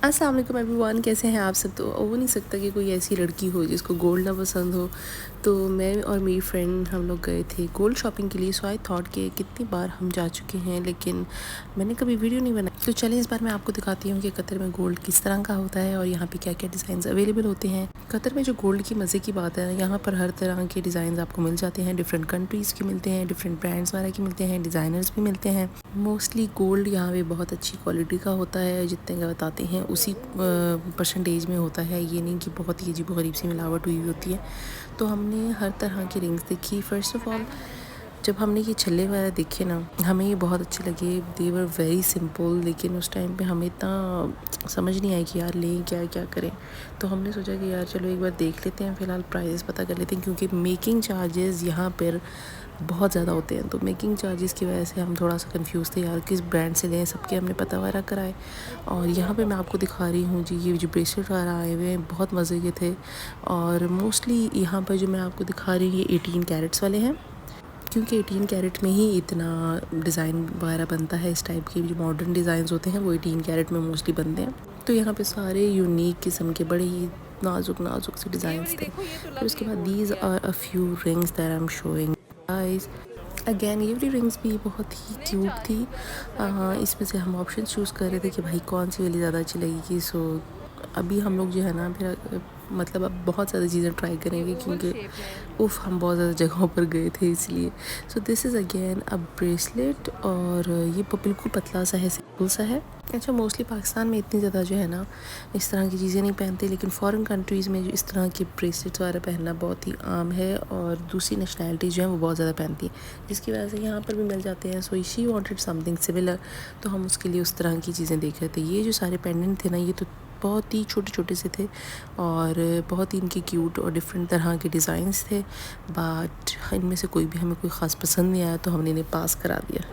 अस्सलाम वालेकुम एवरीवन, कैसे हैं आप सब। तो हो नहीं सकता कि कोई ऐसी लड़की हो जिसको गोल्ड ना पसंद हो। तो मैं और मेरी फ्रेंड हम लोग गए थे गोल्ड शॉपिंग के लिए। सो आई थॉट कि कितनी बार हम जा चुके हैं लेकिन मैंने कभी वीडियो नहीं बनाई। तो चलिए इस बार मैं आपको दिखाती हूँ कि कतर में गोल्ड किस तरह का होता है और यहाँ पे क्या क्या डिज़ाइन अवेलेबल होते हैं। कतर में जो गोल्ड की मज़े की बात है, यहाँ पर हर तरह के डिज़ाइन आपको मिल जाते हैं। डिफरेंट कंट्रीज़ के मिलते हैं, डिफरेंट ब्रांड्स वगैरह के मिलते हैं, डिज़ाइनर्स भी मिलते हैं। मोस्टली गोल्ड यहाँ पे बहुत अच्छी क्वालिटी का होता है, जितने का बताते हैं उसी परसेंटेज में होता है। ये नहीं कि बहुत ही अजीब गरीब सी मिलावट हुई होती है। तो हमने हर तरह की रिंग्स देखी। फ़र्स्ट ऑफ़ ऑल जब हमने ये छल्ले वगैरह देखे ना, हमें ये बहुत अच्छे लगे। दे वर वेरी सिंपल, लेकिन उस टाइम पे हमें इतना समझ नहीं आया कि यार लें क्या क्या करें। तो हमने सोचा कि यार चलो एक बार देख लेते हैं, फ़िलहाल प्राइस पता कर लेते हैं, क्योंकि मेकिंग चार्जेस यहाँ पर बहुत ज़्यादा होते हैं। तो मेकिंग चार्जेस की वजह से हम थोड़ा सा कंफ्यूज थे यार किस ब्रांड से लें। सबके हमने पता वगैरह कराए और यहाँ पे मैं आपको दिखा रही हूँ जी, ये जो ब्रेसलेट वगैरह आए हुए हैं बहुत मज़े के थे। और मोस्टली यहाँ पर जो मैं आपको दिखा रही हूँ ये 18 कैरेट्स वाले हैं, क्योंकि 18 कैरेट में ही इतना डिज़ाइन वगैरह बनता है। इस टाइप के जो मॉडर्न डिज़ाइन होते हैं वो 18 कैरेट में मोस्टली बनते हैं। तो यहाँ पे सारे यूनिक किस्म के बड़े ही नाजुक नाजुक से डिज़ाइंस थे। फिर उसके बाद these are a few rings that I am showing guys. Again ये वाली रिंग्स भी बहुत ही क्यूट थी। इसमें से हम ऑप्शन चूज़ कर रहे थे कि भाई कौन सी वाली ज़्यादा अच्छी लगेगी। सो अभी हम लोग जो है ना फिर मतलब अब बहुत ज़्यादा चीज़ें ट्राई करेंगे, क्योंकि हम बहुत ज़्यादा जगहों पर गए थे इसलिए। So this is again a bracelet और ये बिल्कुल पतला सा है, सिंपल सा है। अच्छा, मोस्टली पाकिस्तान में इतनी ज़्यादा जो है ना इस तरह की चीज़ें नहीं पहनते, लेकिन फ़ॉरेन कंट्रीज़ में जो इस तरह के ब्रेसलेट्स वगैरह पहनना बहुत ही आम है और दूसरी नेशनैलिटीज़ जो हैं वो बहुत ज़्यादा पहनती हैं, जिसकी वजह से यहाँ पर भी मिल जाते हैं। So she wanted something similar, तो हम उसके लिए उस तरह की चीज़ें देख रहे थे। ये जो सारे पेंडेंट थे ना, ये तो बहुत ही छोटे छोटे से थे और बहुत ही इनके क्यूट और डिफरेंट तरह के डिज़ाइंस थे, बट इनमें से कोई भी हमें कोई ख़ास पसंद नहीं आया, तो हमने इन्हें पास करा दिया।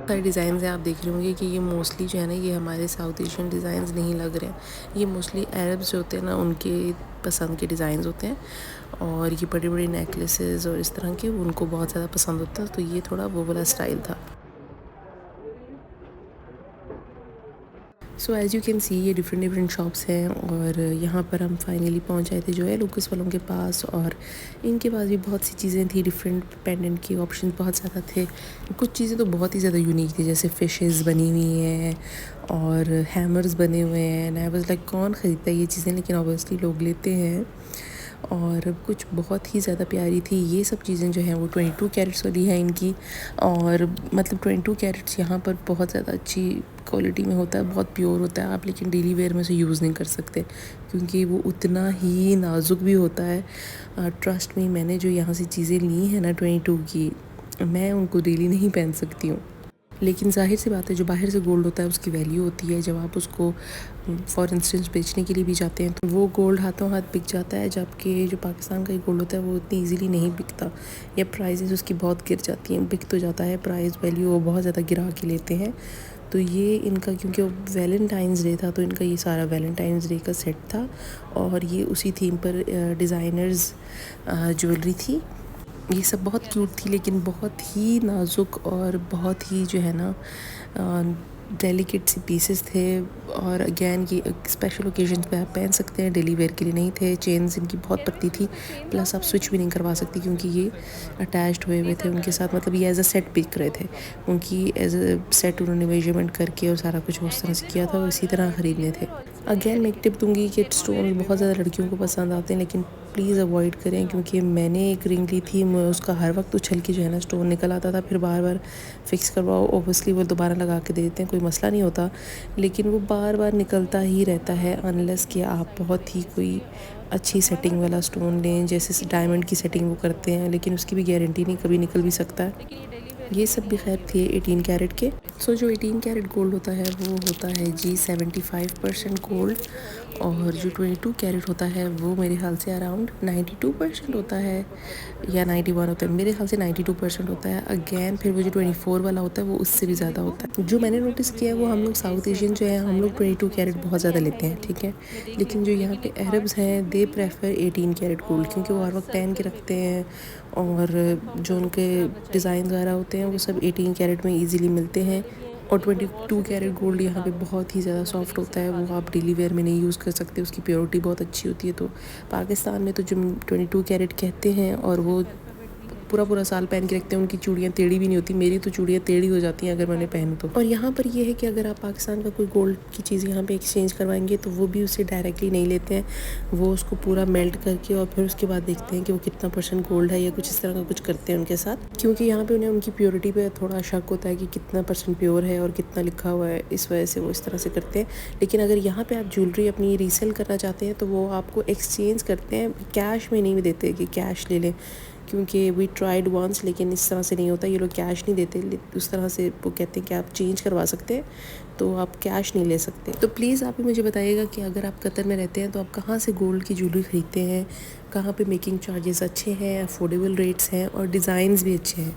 सारे डिज़ाइंस हैं, आप देख रहे होंगे कि ये मोस्टली जो है ना ये हमारे साउथ एशियन डिज़ाइंस नहीं लग रहे हैं। ये मोस्टली अरब्स जो होते हैं ना उनके पसंद के डिज़ाइंस होते हैं, और ये बड़े बड़े नेकलेसेस और इस तरह के उनको बहुत ज़्यादा पसंद होता है। तो ये थोड़ा वो वाला स्टाइल था। So as you can see ये डिफरेंट डिफरेंट शॉप्स हैं, और यहाँ पर हम फाइनली पहुँच आए थे जो है लुकस वालों के पास। और इनके पास भी बहुत सी चीज़ें थी, डिफरेंट पेंडेंट के ऑप्शन बहुत ज़्यादा थे। कुछ चीज़ें तो बहुत ही ज़्यादा यूनिक थी, जैसे फ़िशेस बनी हुई हैं और हैमर्स बने हुए हैं। आई वाज लाइक कौन ख़रीदता है ये चीज़ें, लेकिन ऑब्वियसली लोग लेते हैं। और कुछ बहुत ही ज़्यादा प्यारी थी। ये सब चीज़ें जो हैं वो 22 कैरेट्स वाली हैं इनकी, और मतलब 22 कैरेट्स यहाँ पर बहुत ज़्यादा अच्छी क्वालिटी में होता है, बहुत प्योर होता है। आप लेकिन डेली वेयर में से यूज़ नहीं कर सकते, क्योंकि वो उतना ही नाजुक भी होता है। ट्रस्ट में, मैंने जो यहाँ से चीज़ें ली हैं ना 22 की, मैं उनको डेली नहीं पहन सकती हूँ। लेकिन ज़ाहिर सी बात है, जो बाहर से गोल्ड होता है उसकी वैल्यू होती है। जब आप उसको फॉर इंस्टेंस बेचने के लिए भी जाते हैं तो वो गोल्ड हाथों हाथ बिक जाता है, जबकि जो पाकिस्तान का गोल्ड होता है वो इतनी इजीली नहीं बिकता, या प्राइसेस उसकी बहुत गिर जाती हैं। बिक तो जाता है, प्राइस वैल्यू वो बहुत ज़्यादा गिरा के लेते हैं। तो ये इनका, क्योंकि वैलेंटाइंस डे था, तो इनका ये सारा वैलेंटाइंस डे का सेट था, और ये उसी थीम पर डिज़ाइनर्स ज्वेलरी थी। ये सब बहुत क्यूट थी, लेकिन बहुत ही नाजुक और बहुत ही जो है ना डेलिकेट सी पीसेस थे। और अगेन ये स्पेशल ओकेजन पे आप पहन सकते हैं, डेली वेयर के लिए नहीं थे। चेन्स इनकी बहुत पतली थी, प्लस आप स्विच भी नहीं करवा सकती, क्योंकि ये अटैच्ड हुए हुए थे उनके साथ। मतलब ये एज अ सेट बिक रहे थे, उनकी एज अ सेट उन्होंने मेजरमेंट करके और सारा कुछ उस तरह से किया था, और इसी तरह ख़रीदने थे। अगेन मैं एक टिप दूंगी कि स्टोन बहुत ज़्यादा लड़कियों को पसंद आते हैं, लेकिन प्लीज़ अवॉइड करें, क्योंकि मैंने एक रिंग ली थी, उसका हर वक्त उछल के जो है ना स्टोन निकल आता था। फिर बार बार फिक्स करवाओ, ओबियसली वो दोबारा लगा के दे देते हैं, कोई मसला नहीं होता, लेकिन वो बार बार निकलता ही रहता है, अनलेस कि आप बहुत ही कोई अच्छी सेटिंग वाला स्टोन लें, जैसे डायमंड की सेटिंग वो करते हैं, लेकिन उसकी भी गारंटी नहीं, कभी निकल भी सकता है। ये सब भी खैर थे 18 कैरेट के। सो जो 18 कैरेट गोल्ड होता है वो होता है जी 75% गोल्ड, और जो 22 कैरेट होता है वो मेरे ख्याल से अराउंड 92% होता है या 91 होता है। मेरे ख्याल से 92% होता है। अगेन फिर वो जो 24 वाला होता है वो उससे भी ज़्यादा होता है। जो मैंने नोटिस किया है वो हम लोग साउथ एशियन जो है हम लोग 22 कैरेट बहुत ज़्यादा लेते हैं, ठीक है। लेकिन जो यहाँ पे अरब्स हैं दे प्रेफर 18 कैरेट गोल्ड, क्योंकि वो हर वक्त पहन के रखते हैं और जो उनके डिज़ाइन वगैरह होते हैं वो सब 18 कैरेट में ईज़िली मिलते हैं। और 22 कैरेट गोल्ड यहाँ पे बहुत ही ज़्यादा सॉफ्ट होता है, वो आप डेली वेयर में नहीं यूज़ कर सकते, उसकी प्योरिटी बहुत अच्छी होती है। तो पाकिस्तान में तो जो 22 कैरेट कहते हैं और वो पूरा पूरा साल पहन के रखते हैं, उनकी चूड़ियाँ टेढ़ी भी नहीं होती। मेरी तो चूड़ियाँ टेढ़ी हो जाती हैं अगर मैंने पहनूँ तो। और यहाँ पर ये है कि अगर आप पाकिस्तान का कोई गोल्ड की चीज़ यहाँ पे एक्सचेंज करवाएंगे तो वो भी उसे डायरेक्टली नहीं लेते हैं, वो उसको पूरा मेल्ट करके और फिर उसके बाद देखते हैं कि वो कितना % गोल्ड है या कुछ इस तरह का कुछ करते हैं उनके साथ, क्योंकि यहाँ पे उन्हें उनकी प्योरिटी पे थोड़ा शक होता है कि कितना % प्योर है और कितना लिखा हुआ है, इस वजह से वो इस तरह से करते हैं। लेकिन अगर यहाँ पे आप ज्वेलरी अपनी रीसेल करना चाहते हैं तो वो आपको एक्सचेंज करते हैं, कैश में नहीं देते कि कैश ले लें, क्योंकि वी ट्राइड वंस, लेकिन इस तरह से नहीं होता। ये लोग कैश नहीं देते, उस तरह से वो कहते हैं कि आप चेंज करवा सकते हैं, तो आप कैश नहीं ले सकते। तो प्लीज़ आप ही मुझे बताइएगा कि अगर आप कतर में रहते हैं तो आप कहाँ से गोल्ड की ज्वेलरी ख़रीदते हैं, कहाँ पे मेकिंग चार्जेस अच्छे हैं, अफोर्डेबल रेट्स हैं और डिज़ाइंस भी अच्छे हैं।